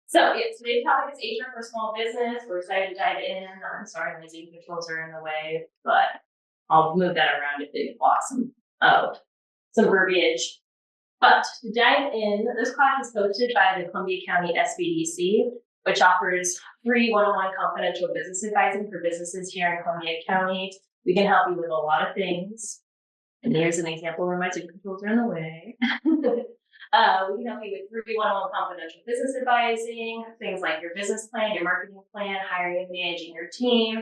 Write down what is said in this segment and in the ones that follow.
So yeah, today's topic is HR for small business. We're excited to dive in. I'm sorry my Zoom controls are in the way, but I'll move that around if it blocks some verbiage. But to dive in, this class is hosted by the Columbia County SBDC, which offers free one-on-one confidential business advising for businesses here in Columbia County. We can help you with a lot of things. And here's an example where my Zoom controls are in the way. We can help you with free one-on-one confidential business advising, things like your business plan, your marketing plan, hiring and managing your team,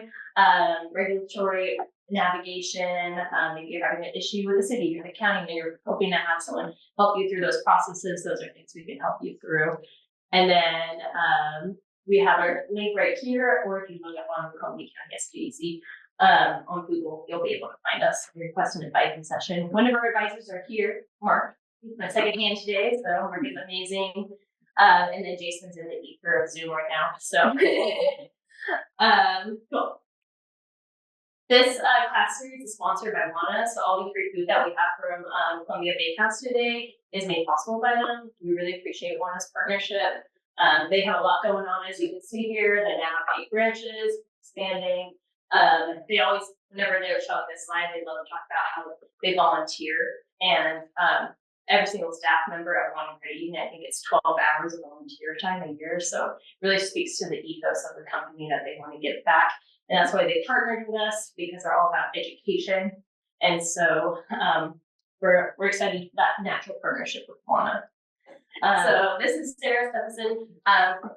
regulatory navigation. If you're having an issue with the city or the county and you're hoping to have someone help you through those processes, those are things we can help you through. And then we have our link right here, or if you look up on the Columbia County SBDC on Google, you'll be able to find us. Request an advising session. One of our advisors are here, Mark. He's my second hand today, so Mark is amazing. And then Jason's in the ether of Zoom right now. So cool. This class series is sponsored by WANA, so all the free food that we have from Columbia Bakehouse today is made possible by them. We really appreciate WANA's partnership. They have a lot going on, as you can see here. They now have 8 branches, expanding. They always, whenever they show up this slide, they love to talk about how they volunteer, and every single staff member at one credit union, I think it's 12 hours of volunteer time a year. So it really speaks to the ethos of the company that they want to give back. And that's why they partnered with us, because they're all about education. And so we're excited for that natural partnership with WANA. So this is Sarah Stephenson,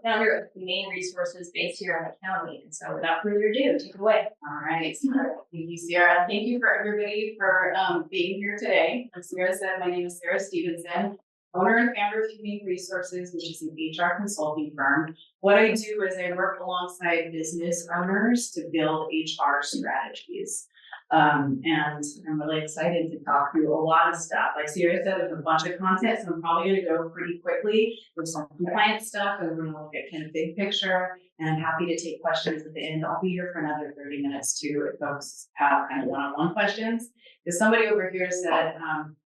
founder of Humane Resources based here in the county. And so without further ado, take it away. All right. Thank you, Sarah. Thank you for everybody for being here today. As Sarah said, my name is Sarah Stephenson, owner and founder of Humane Resources, which is an HR consulting firm. What I do is I work alongside business owners to build HR strategies. And I'm really excited to talk through a lot of stuff. Like Sarah said, there's a bunch of content, so I'm probably going to go pretty quickly with some compliance stuff, and we're going to look at kind of big picture. And I'm happy to take questions at the end. I'll be here for another 30 minutes too, if folks have kind of one-on-one questions. Because somebody over here said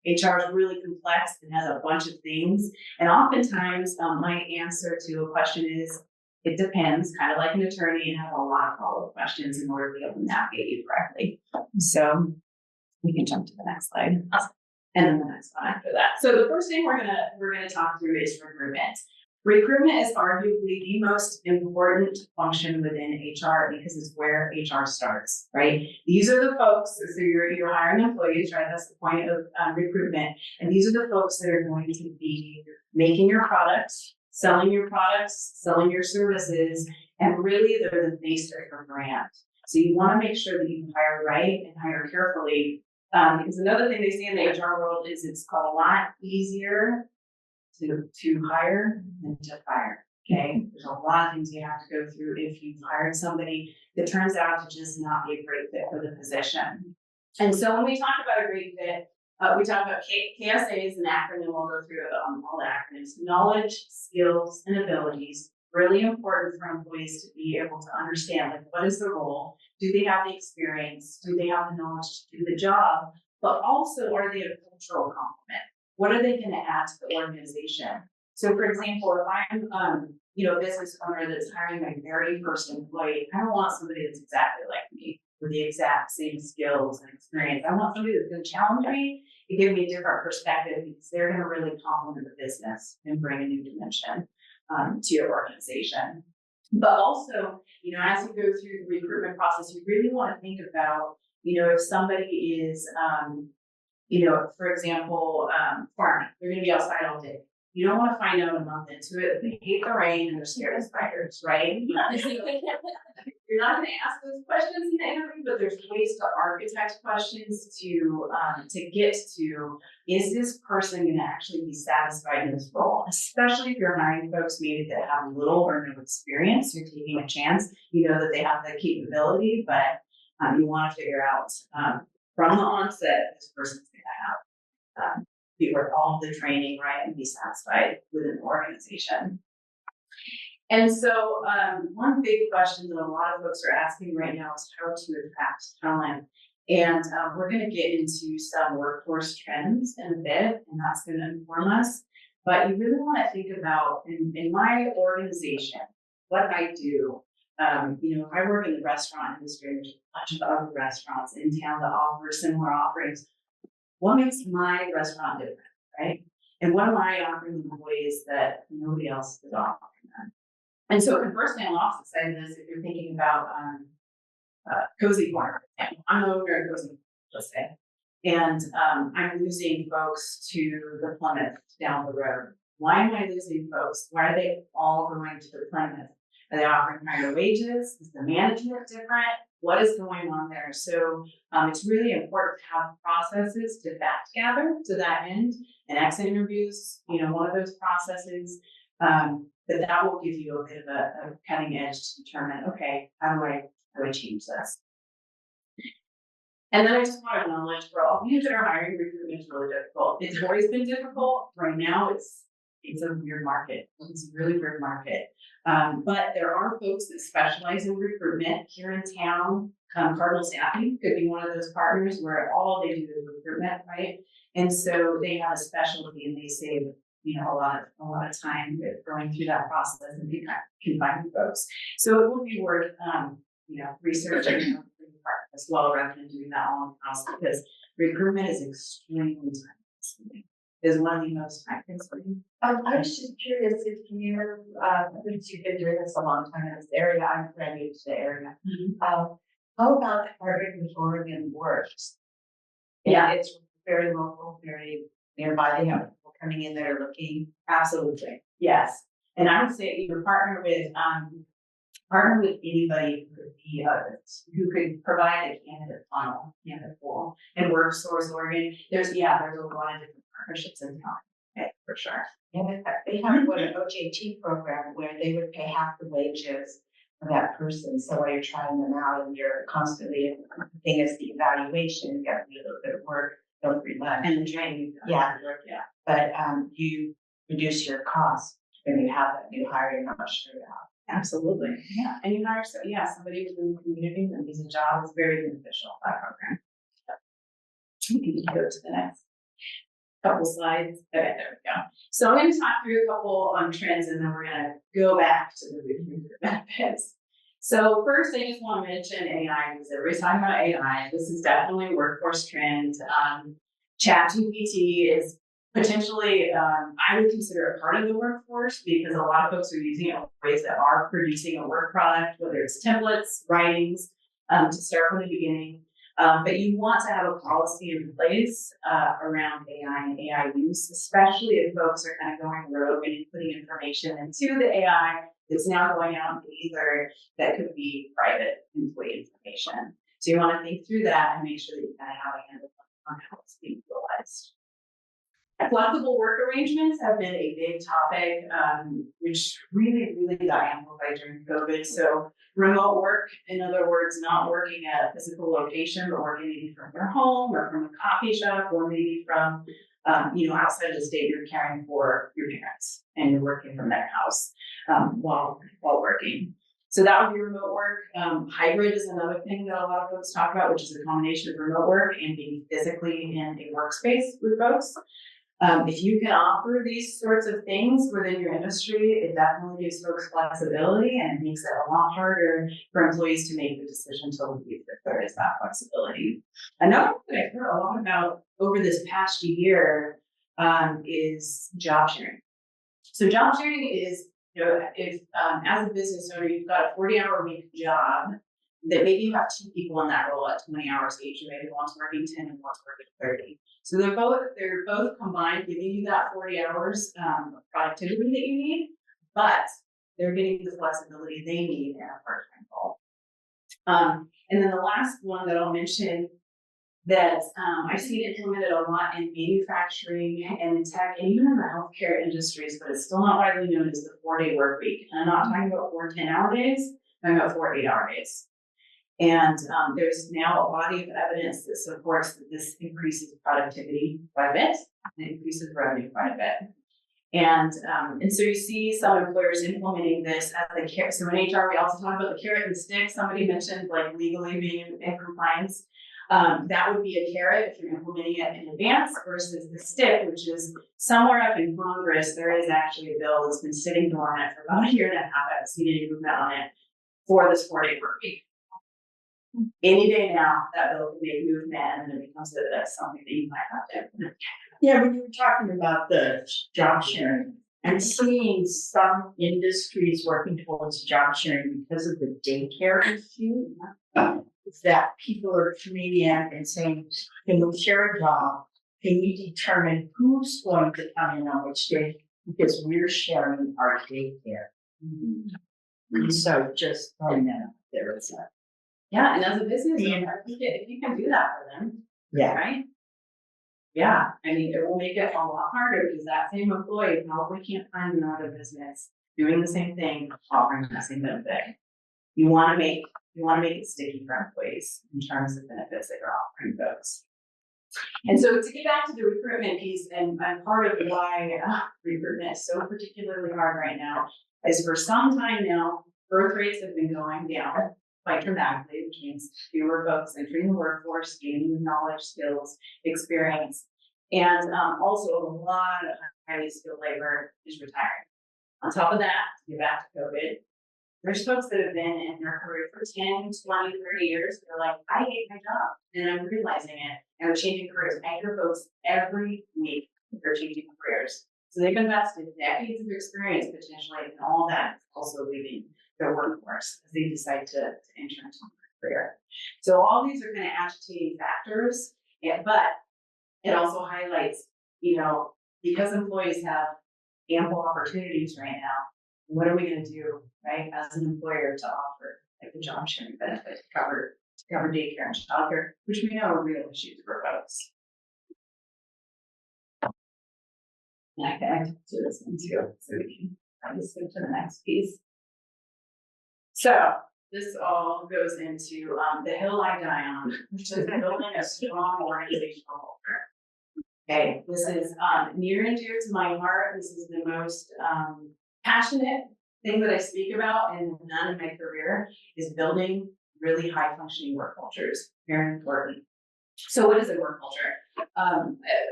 HR is really complex and has a bunch of things. And oftentimes my answer to a question is, it depends, kind of like an attorney, and have a lot of follow-up questions in order to be able to navigate you correctly. So we can jump to the next slide. Awesome. And then the next one after that. So the first thing we're gonna talk through is recruitment. Recruitment is arguably the most important function within HR because it's where HR starts, right? These are the folks, so you're hiring employees, right? That's the point of recruitment. And these are the folks that are going to be making your products, selling your services, and really they're the face of your brand. So you want to make sure that you hire right and hire carefully. Because another thing they see in the HR world is it's a lot easier to hire than to fire. Okay, there's a lot of things you have to go through if you've hired somebody that turns out to just not be a great fit for the position. And so when we talk about a great fit, we talk about KSA is an acronym. We'll go through all the acronyms. Knowledge, skills, and abilities. Really important for employees to be able to understand, like, what is the role? Do they have the experience? Do they have the knowledge to do the job? But also, are they a cultural complement? What are they going to add to the organization? So, for example, if I'm, a business owner that's hiring my very first employee, I don't want somebody that's exactly like me with the exact same skills and experience. I want somebody that's going to challenge me and give me a different perspective because they're going to really complement the business and bring a new dimension to your organization. But also, as you go through the recruitment process, you really want to think about, if somebody is, for example, farming, they're going to be outside all day. You don't want to find out a month into it that they hate the rain and they're scared of spiders, right? You're not going to ask those questions in the interview, but there's ways to architect questions to get to, is this person going to actually be satisfied in this role? Especially if you're hiring folks maybe that have little or no experience, you're taking a chance. You know that they have the capability, but you want to figure out from the onset, this person's going to have be worth all the training, right, and be satisfied within the organization. And so one big question that a lot of folks are asking right now is how to attract talent. And we're going to get into some workforce trends in a bit, and that's going to inform us. But you really want to think about in my organization, what I do. I work in the restaurant industry. There's a bunch of other restaurants in town that offer similar offerings. What makes my restaurant different, right? And what am I offering employees that nobody else is offering them? And so conversely, I'm also excited this if you're thinking about Cozy Corner. I'm the owner of Cozy Corner, let's say. And I'm losing folks to the Plymouth down the road. Why am I losing folks? Why are they all going to the Plymouth? Are they offering higher wages? Is the management different? What is going on there? So it's really important to have processes to fact gather to that end, and exit interviews, one of those processes. But that will give you a bit of a cutting edge to determine, okay, how do I change this? And then I just want to acknowledge for all of you that are hiring, recruitment is really difficult. It's always been difficult. Right now, it's a weird market. It's a really weird market. But there are folks that specialize in recruitment here in town. Cardinal Staffing could be one of those partners where all they do is recruitment, right? And so they have a specialty and they save a lot of time with going through that process and can find folks. So it will be worth researching as well rather than doing that all in house, because recruitment is extremely time consuming. Is one of the most time consuming. I was just curious if you, since you've been doing this a long time in this area, I'm brand new to the area. How about partnering with Oregon Works? Yeah, it's very local, very nearby. They have people coming in that are looking. absolutely. Yes. And I would say partner with anybody who could provide a candidate funnel, candidate pool. And WorkSource Oregon, there's a lot of different partnerships in town. Okay, for sure. And in fact, they have an OJT program where they would pay half the wages for that person. So while you're trying them out and you're constantly, the thing is the evaluation, you got to do a little bit of work, don't free lunch. And the training. Yeah. Yeah. But you reduce your costs when you have that new hire, you're not sure about. Absolutely. Yeah. And you hire somebody within the community that needs a job is very beneficial, that program. We can go to the next couple slides. Okay, there we go. So I'm going to talk through a couple trends and then we're going to go back to the recruiter benefits. So first, I just want to mention AI because everybody's talking about AI. This is definitely a workforce trend. ChatGPT is potentially, I would consider it part of the workforce because a lot of folks are using it in ways that are producing a work product, whether it's templates, writings, to start from the beginning. But you want to have a policy in place around AI and AI use, especially if folks are kind of going rogue and putting information into the AI that's now going out in the ether that could be private employee information. So you want to think through that and make sure that you kind of have a handle on how it's being utilized. Flexible work arrangements have been a big topic, which really got amplified during COVID. So remote work, in other words, not working at a physical location, but working maybe from your home or from a coffee shop, or maybe from, outside of the state you're caring for your parents and you're working from their house while working. So that would be remote work. Hybrid is another thing that a lot of folks talk about, which is a combination of remote work and being physically in a workspace with folks. If you can offer these sorts of things within your industry, it definitely gives folks flexibility and makes it a lot harder for employees to make the decision to leave if there is that flexibility. Another thing I've heard a lot about over this past year is job sharing. So job sharing is, if as a business owner, you've got a 40-hour week job, that maybe you have two people in that role at 20 hours each, and maybe one's working 10 and one's working 30. So they're both combined giving you that 40 hours of productivity that you need, but they're getting the flexibility they need in a part-time role. And then the last one that I'll mention that I've seen implemented a lot in manufacturing and in tech and even in the healthcare industries, but it's still not widely known, is the 4-day work week. And I'm not talking about 4 10-hour days, I'm talking about 4 8-hour days. And there's now a body of evidence that supports that this increases productivity quite a bit and increases revenue quite a bit. And so you see some employers implementing this as the carrot. So in HR, we also talk about the carrot and stick. Somebody mentioned like legally being in compliance. That would be a carrot if you're implementing it in advance versus the stick, which is somewhere up in Congress. There is actually a bill that's been sitting dormant for about a year and a half. I haven't seen any movement on it for this 4-day work week. Any day now, that bill can make movement and then it becomes something that you might have to implement. Yeah, when you were talking about the job sharing, I'm seeing some industries working towards job sharing because of the daycare issue. That people are coming in and saying, can we share a job? Can we determine who's going to come in on which day? Because we're sharing our daycare. And so just throwing that out there is a, Yeah, and as a business Yeah. owner, if you can do that for them, yeah. right? Yeah, I mean, it will make it a lot harder because that same employee probably can't find another business doing the same thing, offering the same benefit. You want to make it sticky for employees in terms of benefits that you're offering folks. And so to get back to the recruitment piece, and part of why recruitment is so particularly hard right now is for some time now, birth rates have been going down quite dramatically, which means fewer folks entering the workforce, gaining knowledge, skills, experience, and also a lot of highly skilled labor is retiring. On top of that, to get back to COVID, there's folks that have been in their career for 10, 20, 30 years. They're like, I hate my job, and I'm realizing it, and we're changing careers. I hear folks every week they're changing careers. So they've invested decades of experience potentially, and all that also leaving their workforce as they decide to enter into a career. So all these are kind of agitating factors, but it also highlights, because employees have ample opportunities right now, what are we going to do, right, as an employer to offer like the job sharing benefit to cover daycare and childcare, which we know are real issues for folks. And I can do this one too, so we can probably switch to the next piece. So this all goes into the hill I die on, which is building a strong organizational culture. Okay, this is near and dear to my heart. This is the most passionate thing that I speak about and none in my career is building really high functioning work cultures. Very important. So what is a work culture?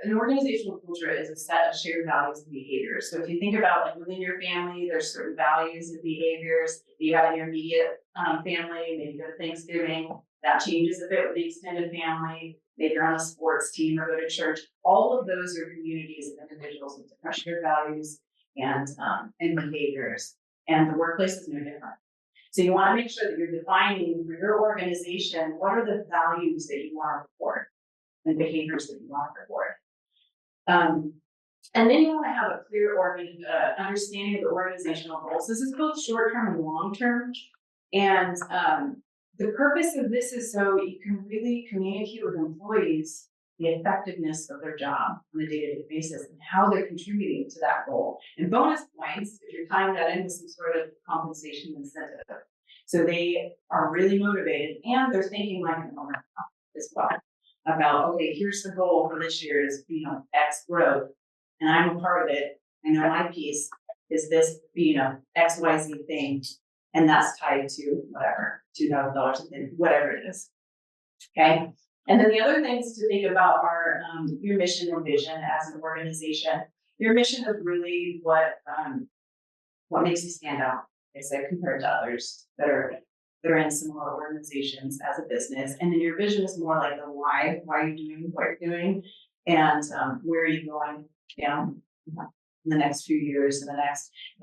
An organizational culture is a set of shared values and behaviors. So if you think about like within your family, there's certain values and behaviors that you have in your immediate family, maybe go to Thanksgiving, that changes a bit with the extended family, maybe you're on a sports team or go to church. All of those are communities of individuals with different shared values and behaviors. And the workplace is no different. So you want to make sure that you're defining for your organization, what are the values that you want to report and behaviors that you want to report. And then you want to have a clear understanding of the organizational goals. This is both short-term and long-term. And the purpose of this is so you can really communicate with employees the effectiveness of their job on a day-to-day basis and how they're contributing to that goal. And bonus points, if you're tying that into some sort of compensation incentive. So they are really motivated and they're thinking like an owner as well about, okay, here's the goal for this year is, X growth. And I'm a part of it. I know my piece is this, XYZ thing. And that's tied to whatever, $2,000, whatever it is. Okay. And then the other things to think about are your mission and vision as an organization. Your mission is really what makes you stand out, I said, compared to others that are in similar organizations as a business. And then your vision is more like the why are you doing what you're doing, and where are you going down in the next few years. And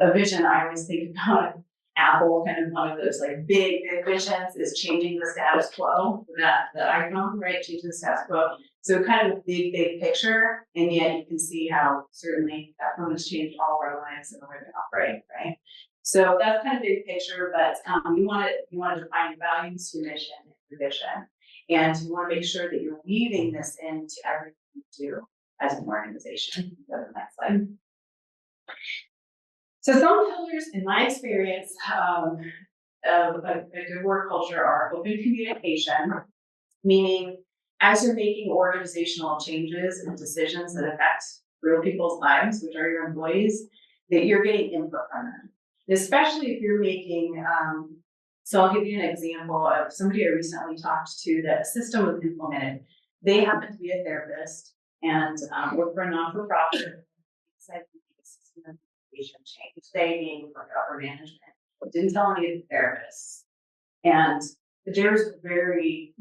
a vision I always think about. Apple, kind of one of those like big visions is changing the status quo. The icon, right? Changing the status quo. So kind of a big picture, and yet you can see how certainly that one has changed all of our lives and the way we operate, right? So that's kind of big picture, but you want to define your values, your mission, and your vision, and you want to make sure that you're weaving this into everything you do as an organization. Go to the next slide. So some pillars, in my experience, of a good work culture are open communication, meaning as you're making organizational changes and decisions that affect real people's lives, which are your employees, that you're getting input from them. And especially if you're making So I'll give you an example of somebody I recently talked to that a system was implemented. They happen to be a therapist and work for a non-for-profit. Decided to make a system implementation change. They being for upper management, but didn't tell any of the therapists. And there's very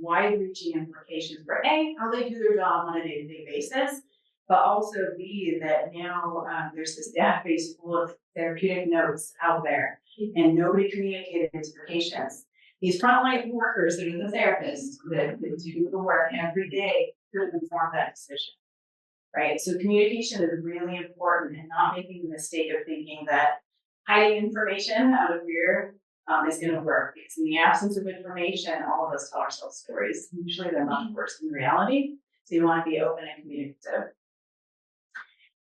wide-reaching implications for A, how they do their job on a day-to-day basis, but also B, that now there's this database full of therapeutic notes out there, and nobody communicated it to the patients. These frontline workers that are the therapists that do the work every day could inform that decision, right? So communication is really important, and not making the mistake of thinking that hiding information out of fear is going to work. Because in the absence of information, all of us tell ourselves stories. Usually they're much worse than reality. So you want to be open and communicative.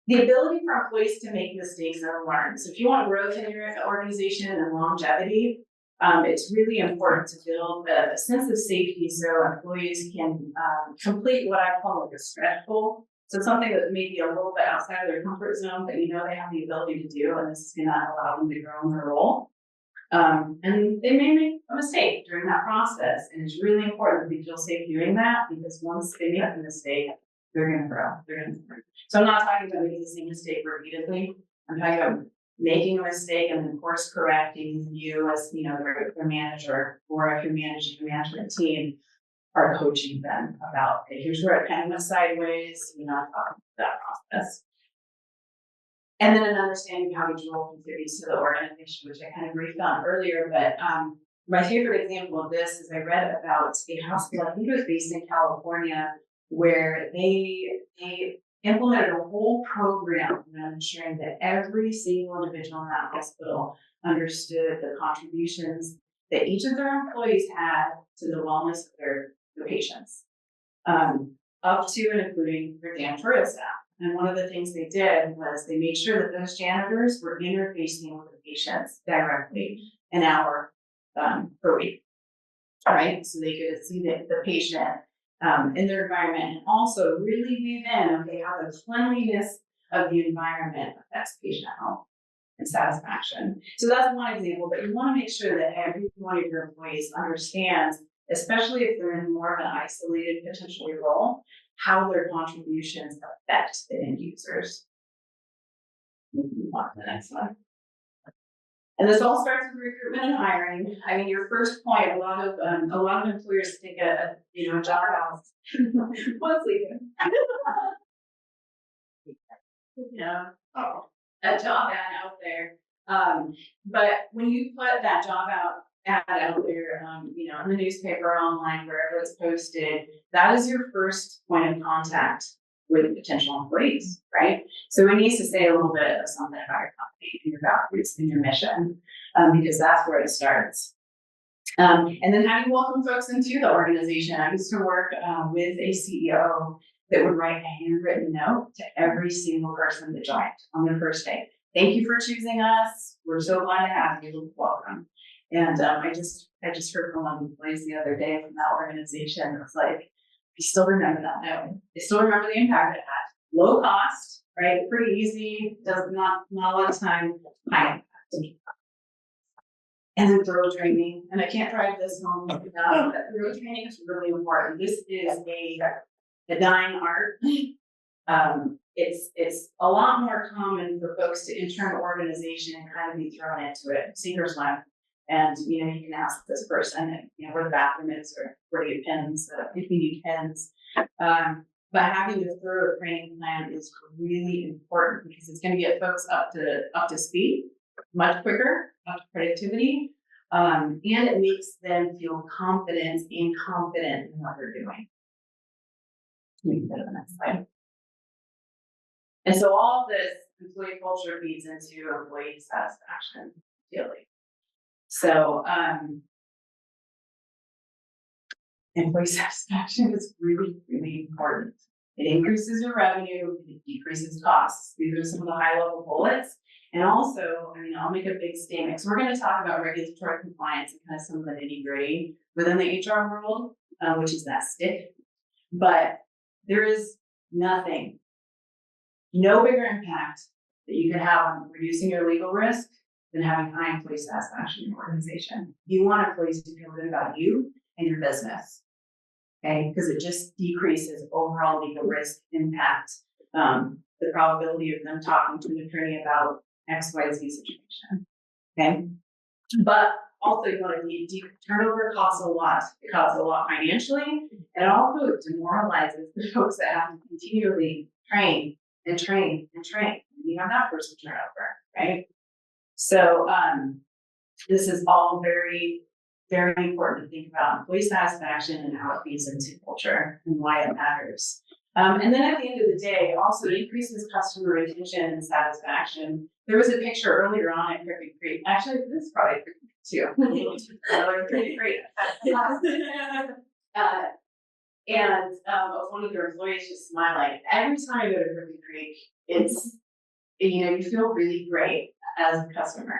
The ability for employees to make mistakes and learn. So if you want growth in your organization and longevity, it's really important to build a sense of safety so employees can complete what I call like a stretch goal. So something that may be a little bit outside of their comfort zone, but you know they have the ability to do, and this is going to allow them to grow in their role. And they may make a mistake during that process, and it's really important that they feel safe doing that, because once they make a mistake, they're going to grow. So I'm not talking about making the same mistake repeatedly. I'm talking about making a mistake and then course correcting. You as the manager, or if you're managing a management team, are coaching them about, okay, here's where it kind of went sideways. Talk about that process. And then an understanding how each role contributes to the organization, which I kind of briefed on earlier. But my favorite example of this is I read about a hospital, I think it was based in California, where they implemented a whole program around ensuring that every single individual in that hospital understood the contributions that each of their employees had to the wellness of their patients, up to and including their janitorial staff. And one of the things they did was they made sure that those janitors were interfacing with the patients directly an hour per week. All right, so they could see the patient in their environment, and also really weave in, okay, how the cleanliness of the environment affects patient health and satisfaction. So that's one example, but you want to make sure that every one of your employees understands, especially if they're in more of an isolated potentially role, how their contributions affect the end users. Move on to the next one. And this all starts with recruitment and hiring. I mean, your first point, a lot of employers take a job out. What's leaving? Yeah. Oh, a job ad out there. But when you put that job ad out there, in the newspaper, online, wherever it's posted, that is your first point of contact with potential employees, right? So it needs to say a little bit of something about your company and your values and your mission, because that's where it starts. And then how do you welcome folks into the organization? I used to work with a CEO that would write a handwritten note to every single person that joined on their first day. Thank you for choosing us. We're so glad to have you. Welcome. And I just heard from one of the employees the other day from that organization. It was like, I still remember that note. I still remember the impact it had. Low cost, right? Pretty easy. Does not a lot of time. High impact. And then thorough training. And I can't drive this home enough, but thorough training is really important. This is a dying art. It's a lot more common for folks to enter an organization and kind of be thrown into it. Sinker's swim. And you can ask this person, where the bathroom is, or where to get pens, if you need pens. But having a thorough training plan is really important, because it's going to get folks up to speed much quicker, up to productivity, and it makes them feel confident in what they're doing. Let me go to the next slide. And so all of this employee culture feeds into employee satisfaction daily. So employee satisfaction is really, really important. It increases your revenue, it decreases costs. These are some of the high level bullets. And also, I'll make a big statement. So we're going to talk about regulatory compliance and kind of some of the nitty gritty within the HR world, which is that stick. But there is no bigger impact that you can have on reducing your legal risk than having high employee satisfaction in your organization. You want employees to feel good about you and your business. Okay, because it just decreases overall legal risk impact, the probability of them talking to an attorney about XYZ situation. Okay, but also you want to turnover costs a lot. It costs a lot financially, and it also demoralizes the folks that have to continually train and train and train. You have that person turnover, right? So this is all very, very important to think about employee satisfaction and how it feeds into culture and why it matters. And then at the end of the day, it also increases customer retention and satisfaction. There was a picture earlier on at Cricket Creek. Actually, this is probably Cricket too. Cricket Creek. Of one of their employees just smiling. Every time I go to Cricket Creek, it's, you feel really great as a customer.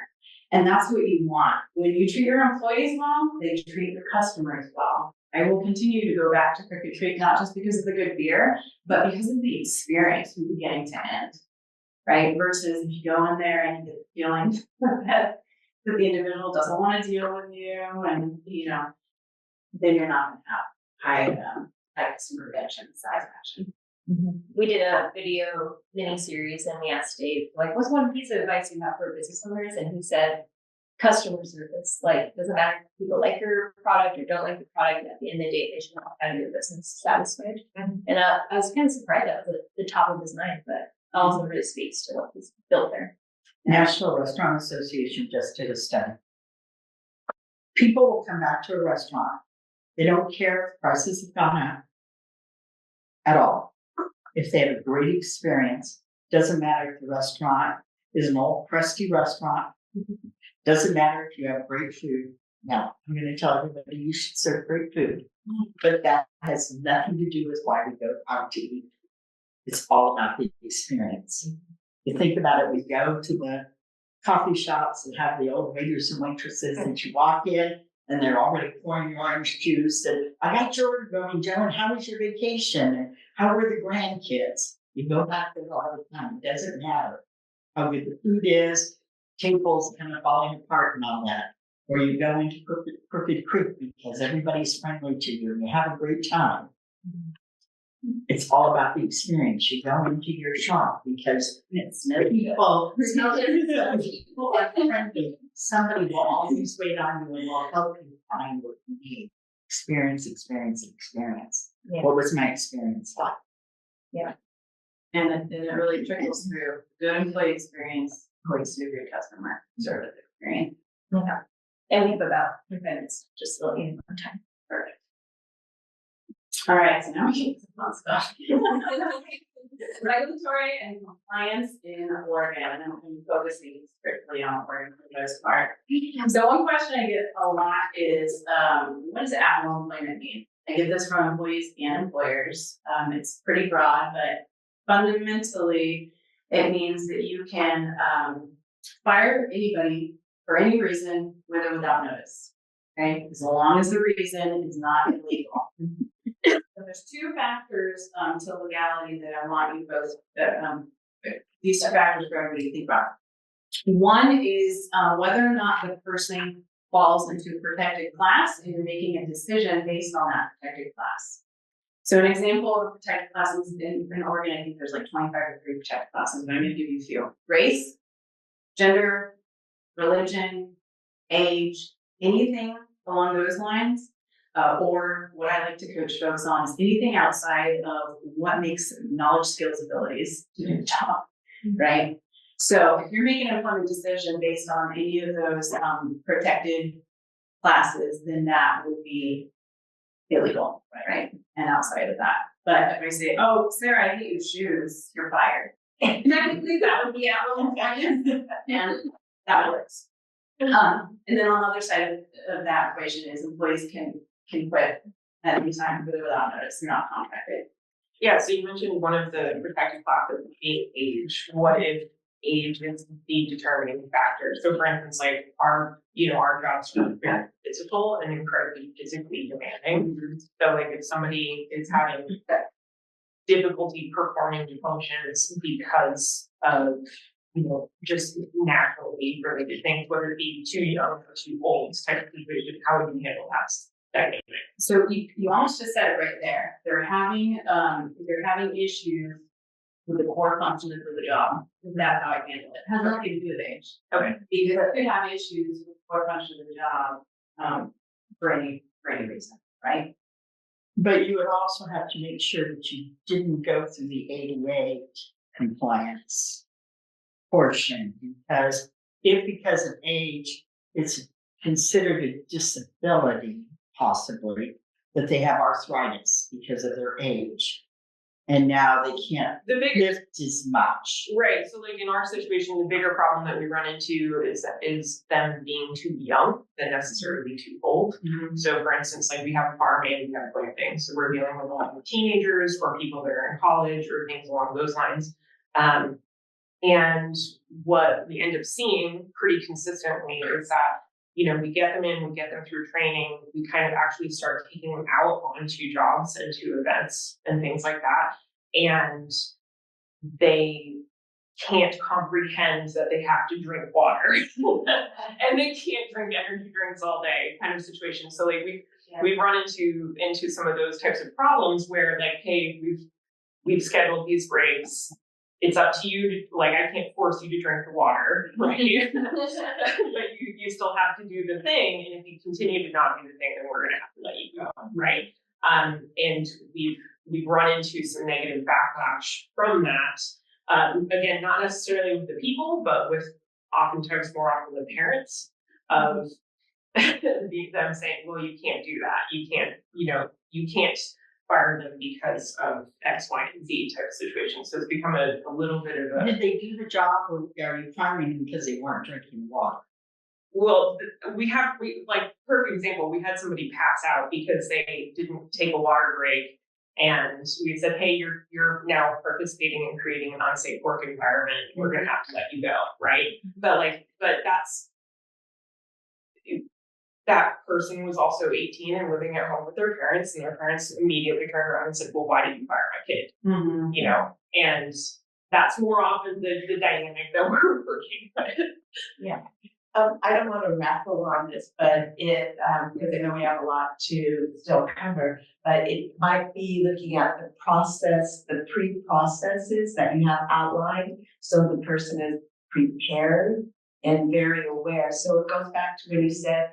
And that's what you want. When you treat your employees well, they treat your customers well. I will continue to go back to Cricket Creek, not just because of the good beer, but because of the experience from beginning to end, right? Versus if you go in there and you get the feeling that the individual doesn't want to deal with you, and then you're not going to have high customer retention and satisfaction. We did a video mini series and we asked Dave, like, what's one piece of advice you have for business owners? And he said, customer service. Like, doesn't matter if people like your product or don't like the product. At the end of the day, they should walk out of your business satisfied. And I was kind of surprised that was at the top of his mind, but also really speaks to what he's built there. National Restaurant Association just did a study. People will come back to a restaurant. They don't care if prices have gone up at all. If they have a great experience, doesn't matter if the restaurant is an old crusty restaurant. Doesn't matter if you have great food. Now, I'm going to tell everybody you should serve great food, but that has nothing to do with why we go out to eat. It's all about the experience. You think about it, we go to the coffee shops and have the old waiters and waitresses that you walk in and they're already pouring your orange juice. And I got your order going, Joe, and how was your vacation? And how were the grandkids? You go back there all the time. It doesn't matter how good the food is, tables kind of falling apart and all that. Or you go into Crooked Creek because everybody's friendly to you and you have a great time. It's all about the experience. You go into your shop because people are friendly. Somebody will always wait on you and will help you find what you need. Experience. Yeah. What was my experience like? Yeah. And it really trickles through. Good employee experience equates to a good customer service experience. Yeah. And we have about 5 minutes, just to let you know on time. Perfect. All right, so now we get to some fun stuff. Regulatory and compliance in Oregon, and I'm focusing strictly on Oregon for the most part. So one question I get a lot is, what does at-will employment mean? I get this from employees and employers. It's pretty broad, but fundamentally, it means that you can fire anybody for any reason, with or without notice. Okay, as long as the reason is not illegal. So there's two factors to legality that I want you both. These two factors for everybody to think about. One is whether or not the person falls into a protected class, and you're making a decision based on that protected class. So an example of a protected class is in Oregon. I think there's like 25 or 30 protected classes, but I'm going to give you a few: race, gender, religion, age, anything along those lines. Or what I like to coach folks on is anything outside of what makes knowledge, skills, abilities to do the job, right? So if you're making an employment decision based on any of those protected classes, then that would be illegal, right? And outside of that. But if I say, oh, Sarah, I hate your shoes, you're fired. Technically, that would be at-will employment, and that works. And then on the other side of that equation is employees can quit at any time with or without notice. They're not contracted. Yeah, so you mentioned one of the protected classes being age. What if age is the determining factor? So for instance, like our jobs are very physical and incredibly physically demanding. So like if somebody is having difficulty performing functions because of just naturally related things, whether it be too young or too old type of situation, how would you handle that dynamic? So you almost just said it right there. They're having issues with the core functions of the job. That's how I handle it. It has nothing to do with age. Okay. Because they have issues with the core function of the job, for any reason, right? But you would also have to make sure that you didn't go through the ADA compliance portion, because if because of age, it's considered a disability, possibly, that they have arthritis because of their age. And now they can't The biggest lift as much. Right. So like in our situation, the bigger problem that we run into is them being too young than necessarily too old. So for instance, like we have farm and we have planting. So we're dealing with a lot of teenagers or people that are in college or things along those lines. And what we end up seeing pretty consistently is that, we get them in, we get them through training, we kind of actually start taking them out onto jobs and to events and things like that. And they can't comprehend that they have to drink water and they can't drink energy drinks all day kind of situation. So like we've run into some of those types of problems where like, hey, we've scheduled these breaks. It's up to you to, like, I can't force you to drink the water, right? But you still have to do the thing. And if you continue to not do the thing, then we're going to have to let you go, right? And we've run into some negative backlash from that. Again, not necessarily with the people, but with more often the parents of them saying, well, you can't do that. You can't fire them because of X, Y, and Z type of situation. So it's become a little bit of a. Did they do the job, or are you firing them because they weren't drinking water? Well, perfect example, we had somebody pass out because they didn't take a water break. And we said, hey, you're now participating in creating an unsafe work environment. We're going to have to let you go, right? But that person was also 18 and living at home with their parents, and their parents immediately turned around and said, well, why did you fire my kid? And that's more often the dynamic that we're working with. Yeah. I don't want to raffle on this, but because I know we have a lot to still cover, but it might be looking at the process, the pre-processes that you have outlined, so the person is prepared and very aware. So it goes back to when you said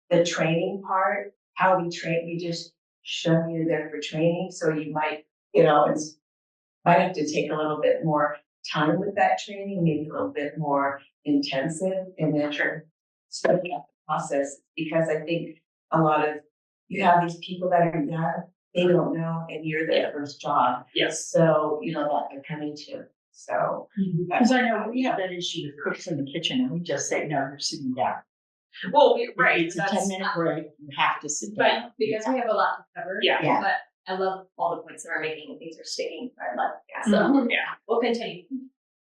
the training part, how we train, we just shove you there for training. So you might, might have to take a little bit more time with that training, maybe a little bit more intensive, and then study out the process, because I think a lot of you have these people that are young, they don't know, and you're their first job. Yes. So that they're coming to. So because I know we have that issue with cooks in the kitchen, and we just say, no, you're sitting down. Well, right. It's a 10-minute break. You have to sit down. Right, because we have a lot to cover. Yeah. But I love all the points that we're making, and things are sticking. I love it. So we'll continue.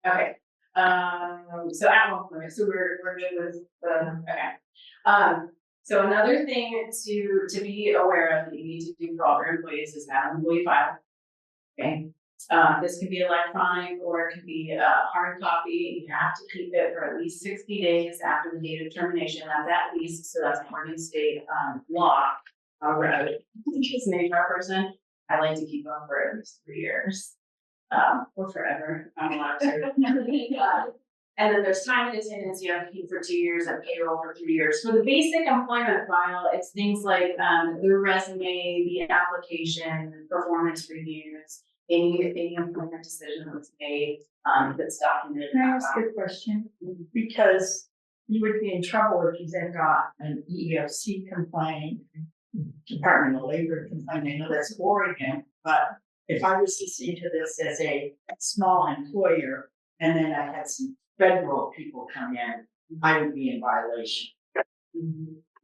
Okay. So at one point, so we're good with the okay. So another thing to be aware of that you need to do for all your employees is have an employee file. Okay. This could be electronic or it could be a hard copy. You have to keep it for at least 60 days after the date of termination. That's at least, so that's an Oregon state law. Alright. Just an HR person, I like to keep them for at least 3 years. Or forever. I'm allowed to. And then there's time and attendance you have to keep for 2 years and payroll for 3 years. For the basic employment file, it's things like the resume, the application, performance reviews, any employment decision that's made that's documented. Can I ask a question? Because you would be in trouble if you then got an EEOC complaint, Department of Labor complaint. I know that's Oregon, but if I was listening to this as a small employer and then I had some federal people come in, I would be in violation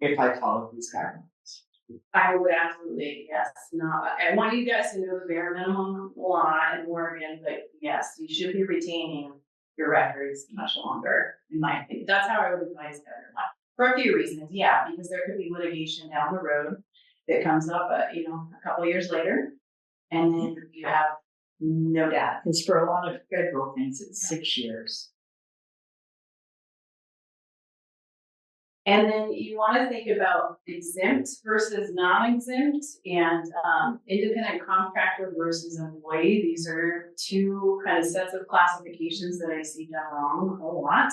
if I followed these guidelines. I would absolutely, yes. I want you guys to know the bare minimum law in Oregon, but yes, you should be retaining your records much longer, in my opinion. That's how I would advise everyone. For a few reasons, because there could be litigation down the road that comes up, a couple years later, and then you have no data. Because for a lot of federal things, it's 6 years. And then you want to think about exempt versus non-exempt and independent contractor versus employee. These are two kind of sets of classifications that I see done wrong a lot.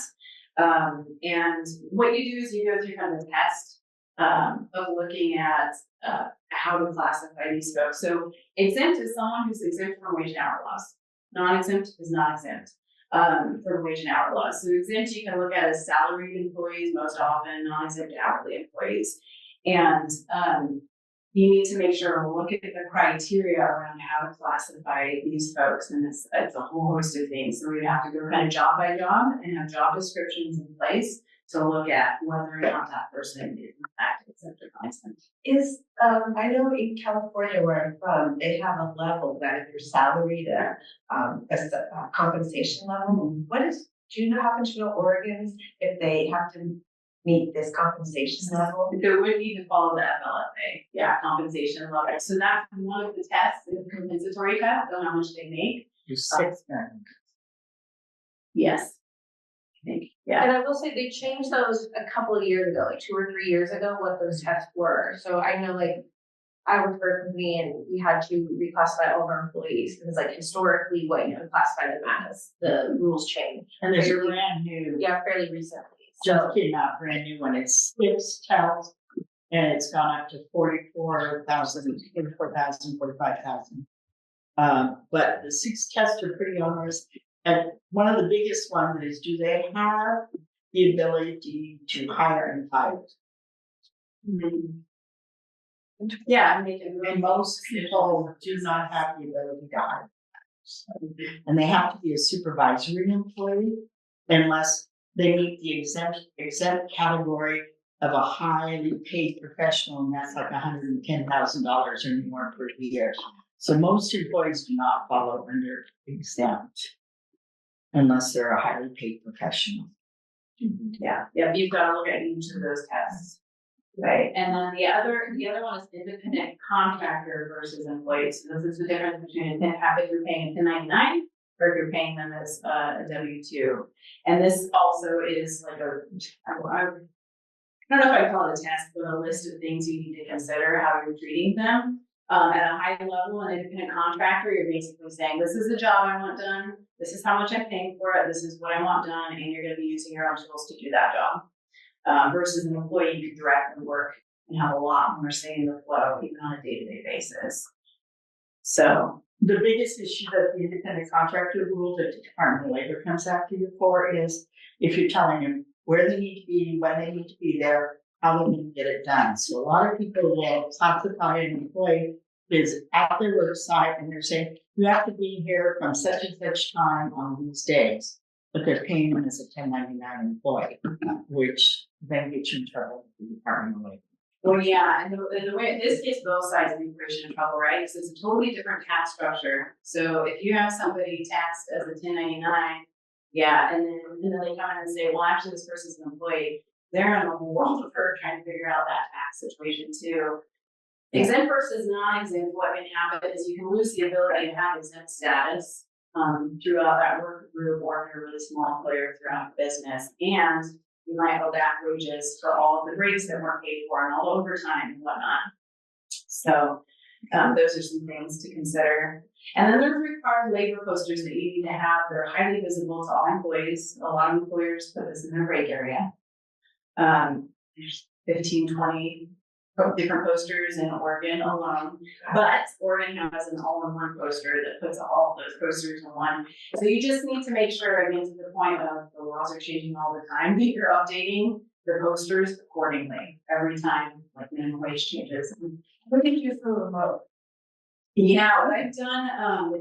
And what you do is you go through kind of a test of looking at how to classify these folks. So exempt is someone who's exempt from wage and hour laws. Non-exempt is not exempt from wage and hour laws. So exempt you can look at as salaried employees most often, non-exempt hourly employees. And you need to make sure and look at the criteria around how to classify these folks. And it's a whole host of things. So we have to go kind of job by job and have job descriptions in place to look at whether or not that person is in fact exempt or non-exempt. Is, I know in California where I'm from, they have a level that if you're salaried, as a compensation level. Do you know, happen to know Oregon's, if they have to meet this compensation level? They would need to follow the FLSA, compensation level. So that's one of the tests, the compensatory test, on how much they make. Yes. I think, yeah. And I will say they changed those a couple of years ago, like 2 or 3 years ago, what those tests were. So I know like I worked for a company and we had to reclassify all of our employees because like historically what you classify them as, the rules changed. And there's a brand new, Fairly recently. just came out brand new one. It's 6 tells and it's gone up to 44,000, 45,000. But the 6 tests are pretty onerous. And one of the biggest ones is, do they have the ability to hire and fire? Yeah, And most people do not have the ability to hire. And they have to be a supervisory employee unless they meet the exempt category of a highly paid professional, and that's like $110,000 or more per year. So most employees do not fall under exempt unless they're a highly paid professional. Yeah, you've got to look at each of those tests. Right, and then the other one is independent contractor versus employee. So this is the difference between if you're paying a 1099 or if you're paying them as a W-2. And this also is like I don't know if I call it a test, but a list of things you need to consider how you're treating them. At a high level, an independent contractor, you're basically saying, this is the job I want done, this is how much I'm paying for it, this is what I want done, and you're going to be using your own tools to do that job. Versus an employee, you can direct the work and have a lot more say in the flow, even on a day-to-day basis. So the biggest issue that the independent contractor rule that the Department of Labor comes after you for is if you're telling them where they need to be, when they need to be there, how they can get it done. So a lot of people will classify an employee is at their website and they're saying, you have to be here from such and such time on these days, but they're paying them as a 1099 employee, which then gets you in trouble with the Department of Labor. well, yeah, and the way this gets both sides of the equation in trouble, right? Because it's a totally different tax structure. So if you have somebody taxed as a 1099, and then they come in and say, well, actually, this person's an employee, they're in a whole world of hurt trying to figure out that tax situation too. Exempt versus non-exempt, what can happen is you can lose the ability to have exempt status throughout that work group or if you're a really small employer throughout the business. And you might owe back wages for all of the breaks that weren't paid for and all overtime and whatnot. So those are some things to consider. And then there's required labor posters that you need to have. They're highly visible to all employees. A lot of employers put this in their break area. There's 15, 20 different posters in Oregon alone, but Oregon has an all-in-one poster that puts all of those posters in one. So you just need to make sure, again, to the point of the laws are changing all the time, that you're updating the posters accordingly every time, like minimum wage changes. What did you for remote? Yeah, what I've done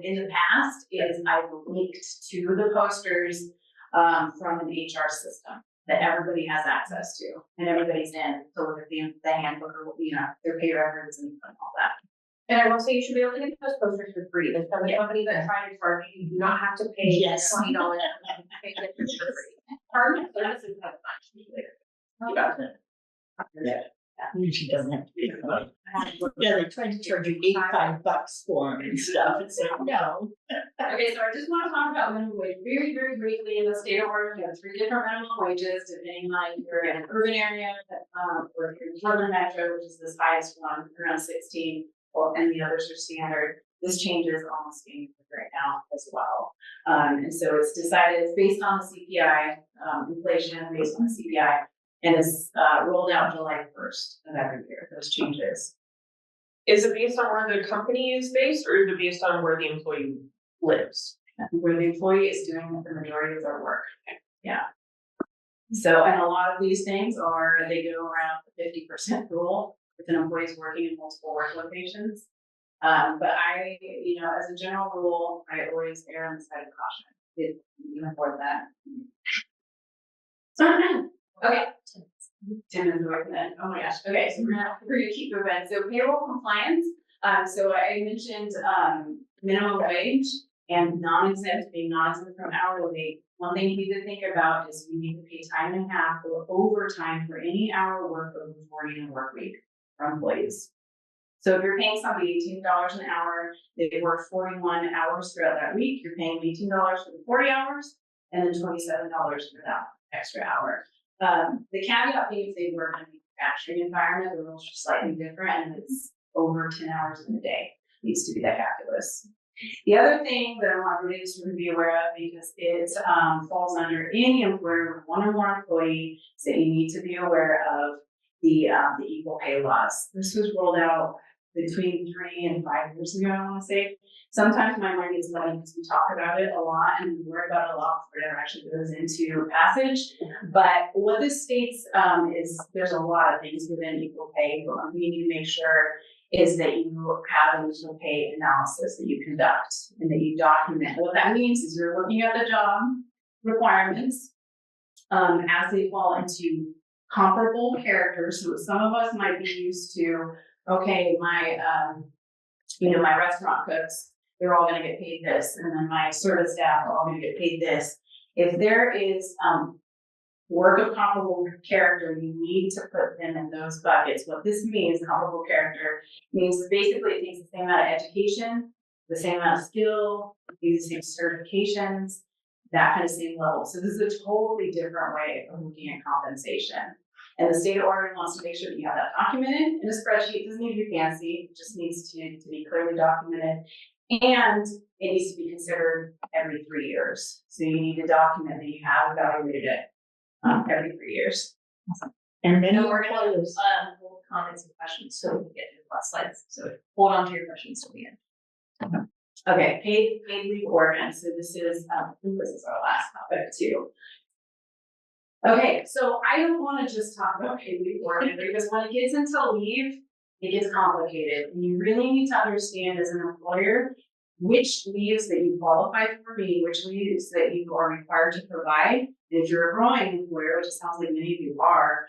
in the past is I've linked to the posters from an HR system that everybody has access to, and everybody's in to look at the handbook or their pay records and all that. And I will say you should be able to get those posters for free. There's some companies that try to charge you, you do not have to pay Yes. $20 to pay for free. Pardon? Services have Yeah. She doesn't have to pay the money. Yeah, they tried to charge you $85 for them and stuff, and so, no. Okay, so I just want to talk about minimum wage very, very briefly. In the state of Oregon, we have 3 different minimum wages, depending on if you're in an urban area, or if you're in Northern Metro, which is this highest one, around 16, well, and the others are standard. This changes almost annually right now as well. And so it's decided, it's based on the CPI, inflation based on the CPI, and it's rolled out July 1st of every year, those changes. Is it based on where the company is based, or is it based on where the employee lives? Where the employee is doing the majority of their work. Yeah. So, and a lot of these things are, they go around the 50% rule if an employee is working in multiple work locations. But I, as a general rule, I always err on the side of caution. If you can afford that. So, okay. 10 minutes away from that. Oh my gosh. Okay, so we're gonna keep moving. So payroll compliance. So I mentioned minimum wage and non-exempt, being non-exempt from hourly. One thing you need to think about is you need to pay time and a half or overtime for any hour work over 40 in a work week for employees. So if you're paying somebody $18 an hour, they've worked 41 hours throughout that week, you're paying $18 for the 40 hours and then $27 for that extra hour. The caveat being if they work in a manufacturing environment, the rules are slightly different and it's over 10 hours in a day. Needs to be that calculus. The other thing that I want everybody to be aware of, because it falls under any employer with 1 or more employees, is that you need to be aware of the equal pay laws. This was rolled out between 3 and 5 years ago, I want to say. Sometimes my mind gets muddy because we talk about it a lot and we worry about it a lot before it ever actually goes into passage. But what this states is there's a lot of things within equal pay. But we need to make sure is that you have an equal pay analysis that you conduct and that you document. What that means is you're looking at the job requirements as they fall into comparable characters. So some of us might be used to, okay, my my restaurant cooks, they're all going to get paid this, and then my service staff are all going to get paid this. If there is work of comparable character, you need to put them in those buckets. What this means, comparable character, means basically it takes the same amount of education, the same amount of skill, the same certifications, that kind of same level. So this is a totally different way of looking at compensation. And the state of Oregon wants to make sure that you have that documented in a spreadsheet. It doesn't need to be fancy, it just needs to be clearly documented. And it needs to be considered every 3 years. So you need to document that you have evaluated it every 3 years. Awesome. And many No, we're gonna employers. hold comments and questions so we can get to the last slides. So hold on to your questions till the end. Okay, paid leave ordinance. So this is our last topic too. Okay, so I don't want to just talk about paid leave ordinance because when it gets into leave, it gets complicated. And you really need to understand as an employer which leaves that you qualify for, meaning which leaves that you are required to provide. And if you're a growing employer, which it sounds like many of you are,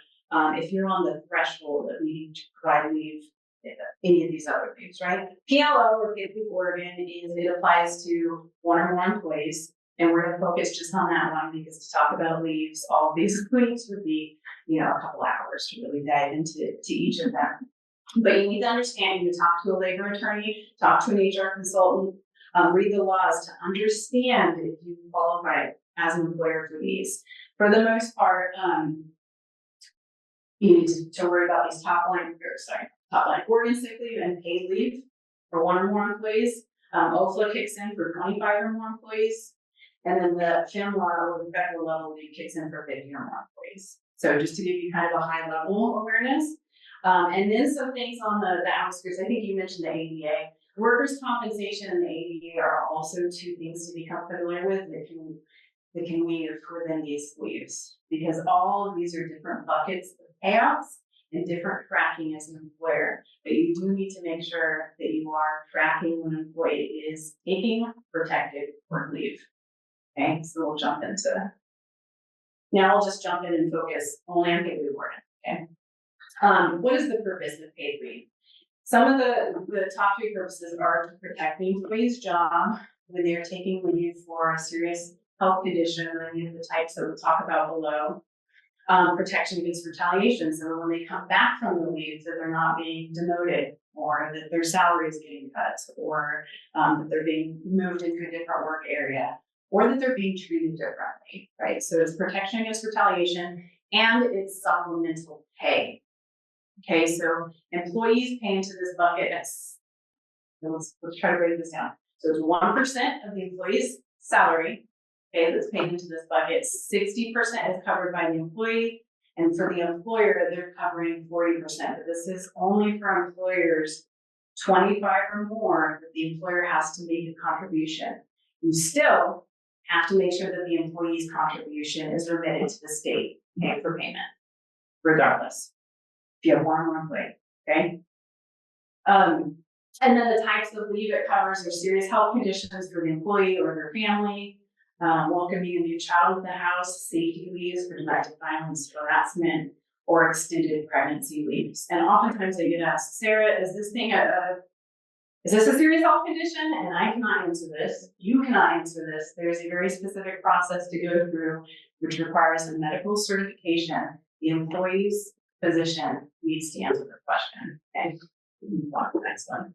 if you're on the threshold of needing to provide leave, any of these other things, right? PLO or paid leave Oregon it applies to 1 or more employees. And we're going to focus just on that one because to talk about leaves, all of these leaves would be, a couple hours to really dive into each of them. But you need to understand, you talk to a labor attorney, talk to an HR consultant, read the laws to understand if you qualify as an employer for these. For the most part, you need to worry about these top line Oregon sick leave and paid leave for 1 or more employees. OFLA kicks in for 25 or more employees. And then the FIMLA or the federal level leave kicks in for 50 or more employees. So just to give you kind of a high level awareness. And then some things on the outskirts. I think you mentioned the ADA. Workers' compensation and the ADA are also 2 things to become familiar with that can weave within these leaves. Because all of these are different buckets of payouts and different tracking as an employer. But you do need to make sure that you are tracking when an employee is taking protected work leave. Okay, so we'll jump into. Now I'll just jump in and focus only on paid leave ordinance. Okay. What is the purpose of paid leave? Some of the top 3 purposes are to protect the employee's job when they're taking leave for a serious health condition or any of the types that we'll talk about below. Protection against retaliation, so when they come back from the leave, that they're not being demoted, or that their salary is getting cut, or that they're being moved into a different work area, or that they're being treated differently, right? So it's protection against retaliation, and it's supplemental pay. Okay, so employees pay into this bucket let's try to break this down. So it's 1% of the employee's salary, okay, that's paid into this bucket. 60% is covered by the employee, and for the employer, they're covering 40%. But this is only for employers 25 or more that the employer has to make a contribution. You still have to make sure that the employee's contribution is remitted to the state, okay, for payment, regardless. If you have one or more employee, okay? And then the types of leave it covers are serious health conditions for the employee or their family, welcoming a new child in the house, safety leaves for domestic violence, harassment, or extended pregnancy leaves. And oftentimes I get asked, Sarah, is this a serious health condition? And I cannot answer this. You cannot answer this. There's a very specific process to go through, which requires a medical certification. The employee's physician needs to answer the question. Okay, move on to the next one.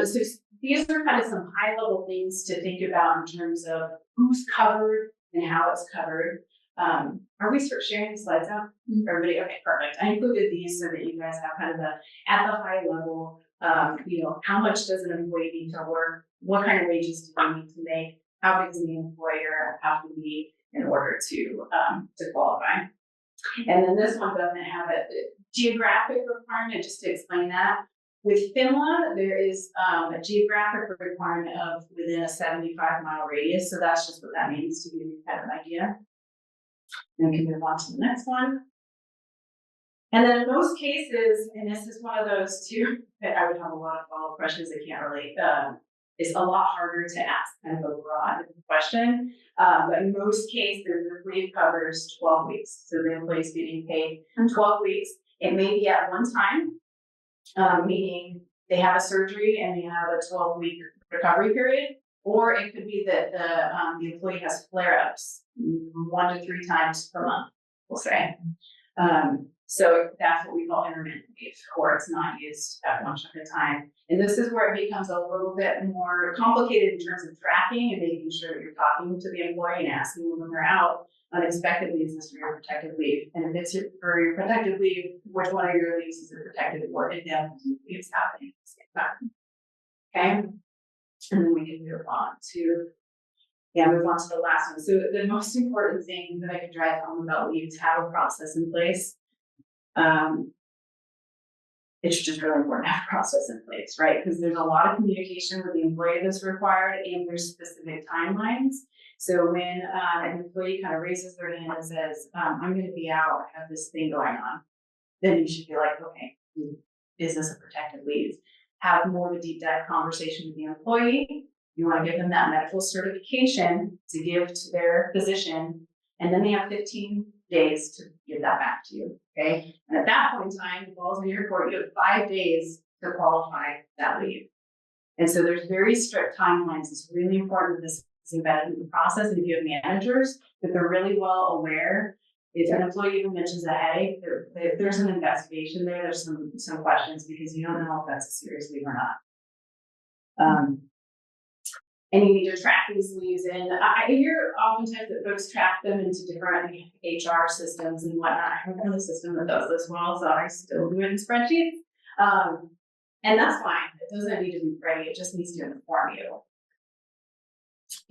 So these are kind of some high-level things to think about in terms of who's covered and how it's covered. Are we sharing the slides out? Everybody, okay, perfect. I included these so that you guys have kind of at the high level, how much does an employee need to work? What kind of wages do they need to make? How big does the employer have to be in order to qualify? And then this one doesn't have a geographic requirement, just to explain that. With FINLA, there is a geographic requirement of within a 75-mile radius. So that's just what that means, to give you kind of an idea. And we can move on to the next one. And then in most cases, and this is one of those too, that I would have a lot of follow-up questions I can't relate. It's a lot harder to ask kind of a broad question. But in most cases, the leave covers 12 weeks. So the employee's getting paid 12 weeks. It may be at one time, meaning they have a surgery and they have a 12-week recovery period, or it could be that the employee has flare-ups 1 to 3 times per month, we'll say. So that's what we call intermittent leave, or it's not used at one chunk at a time. And this is where it becomes a little bit more complicated in terms of tracking and making sure that you're talking to the employee and asking them when they're out unexpectedly, is this for your protected leave? And if it's for your protected leave, which one of your leaves is it protected or if it's happening at the same time? Okay. And then we can move on to the last one. So the most important thing that I could drive home about leave is have a process in place. It's just really important to have a process in place, right? Because there's a lot of communication with the employee that's required, and there's specific timelines. So when an employee kind of raises their hand and says, I'm going to be out, I have this thing going on, then you should be like, okay, is this a protected leave? Have more of a deep dive conversation with the employee. You want to give them that medical certification to give to their physician, and then they have 15 days to give that back to you, okay? And at that point in time, it falls in your court, you have 5 days to qualify that leave. And so there's very strict timelines. It's really important that this is embedded in the process, and if you have managers, that they're really well aware. If an employee even mentions a headache, there's an investigation there, there's some questions, because you don't know if that's a serious leave or not. And you need to track these leaves in. I hear oftentimes that folks track them into different HR systems and whatnot. I don't know the system that does this well, so I still do it in spreadsheets. And that's fine. It doesn't need to be pretty. It just needs to inform you.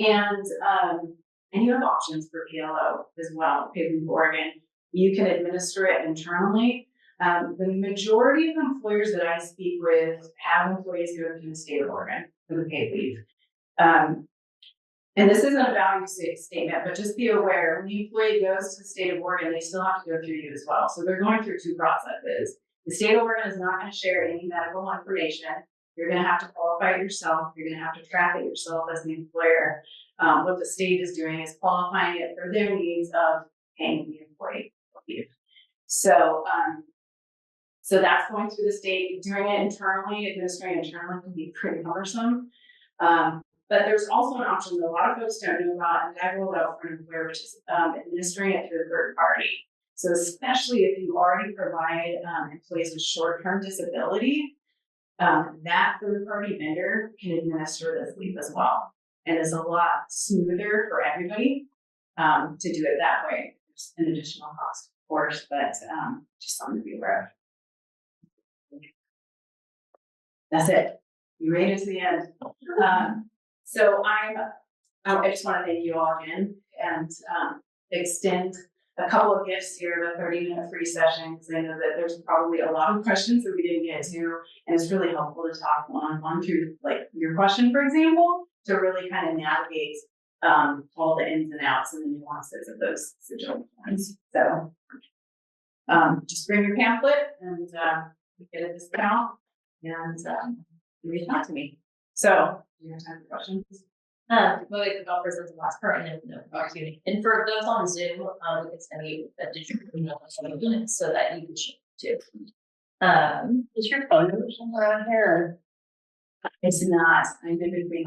And you have options for PLO as well, paid leave Oregon. You can administer it internally. The majority of employers that I speak with have employees go through the state of Oregon for the paid leave. And this isn't a value statement, but just be aware, when the employee goes to the state of Oregon, they still have to go through you as well. So they're going through 2 processes. The state of Oregon is not going to share any medical information. You're going to have to qualify it yourself. You're going to have to track it yourself as the employer. What the state is doing is qualifying it for their needs of paying the employee leave. So that's going through the state. Doing it internally, administering internally can be pretty cumbersome. But there's also an option that a lot of folks don't know about, and I rolled out for an employer, which is administering it through a third party. So especially if you already provide employees with short-term disability, that third-party vendor can administer this leave as well. And it's a lot smoother for everybody to do it that way. There's an additional cost, of course, but just something to be aware of. That's it. You made it to the end. So I just want to thank you all again and extend a couple of gifts here, the 30-minute free session, because I know that there's probably a lot of questions that we didn't get to, and it's really helpful to talk one-on-one through, like, your question, for example, to really kind of navigate all the ins and outs and the nuances of those situations. So just bring your pamphlet and get a discount and reach out to me. So do you have time for questions? Well, I'll present the last part and then no opportunity. And for those on Zoom, we can send you a digital email so that you can share too. Is your phone number somewhere on here? It's not. I'm going to be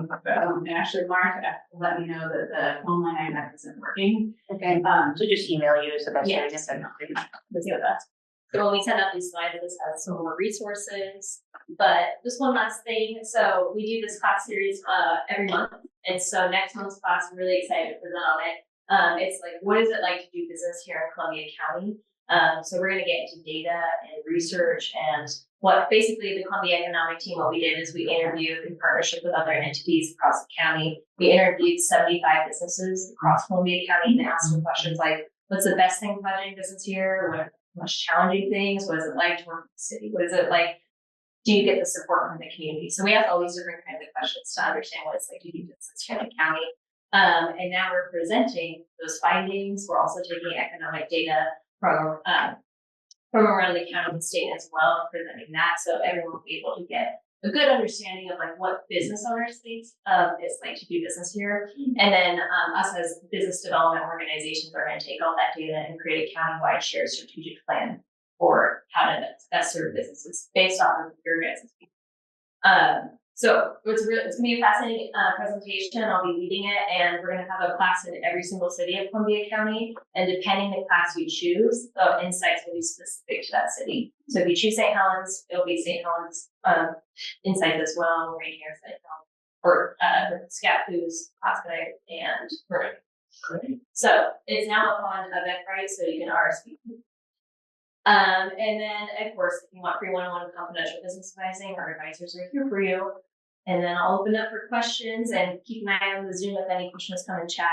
actually, Mark let me know that the phone line I have isn't working. Okay. So just email you is the best way to send it. Let's do that. So when we send out these slides, this has some more resources. But just one last thing. So we do this class series every month. And so next month's class, I'm really excited to present on it. It's like, what is it like to do business here in Columbia County? So we're going to get into data and research and what basically the Columbia Economic Team, what we did is we interviewed in partnership with other entities across the county. We interviewed 75 businesses across Columbia County and asked them questions like, what's the best thing about doing business here? What are the most challenging things? What is it like to work in the city? What is it like? Do you get the support from the community? So we have all these different kinds of questions to understand what it's like to do business here in the county. And now we're presenting those findings. We're also taking economic data from around the county and state as well, presenting that so everyone will be able to get a good understanding of like what business owners think it's like to do business here. And then us as business development organizations are going to take all that data and create a countywide shared strategic plan for how to best serve businesses based off of your guys' feedback. So it's going to be a fascinating presentation. I'll be leading it, and we're going to have a class in every single city of Columbia County. And depending the class you choose, the insights will be specific to that city. So if you choose St. Helens, it'll be St. Helens insights as well, right here, St. Helens, or Scappoose, Hospite, and Vernon. So it's now up on Eventbrite, so you can RSVP. And then, of course, if you want free one-on-one confidential business advising, our advisors are here for you. And then I'll open up for questions and keep an eye on the Zoom if any questions come in chat.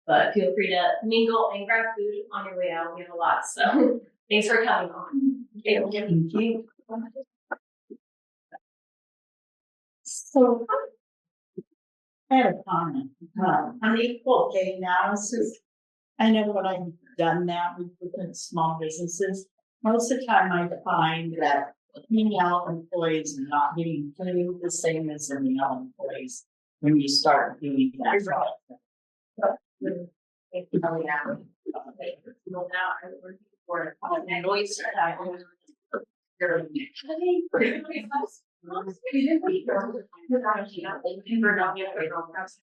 But feel free to mingle and grab food on your way out. We have a lot. So thanks for coming on. Thank you. So I had a comment on the equal pay analysis. I know when I've done that with different small businesses, most of the time I find that female employees are not getting paid the same as the male employees when you start doing that.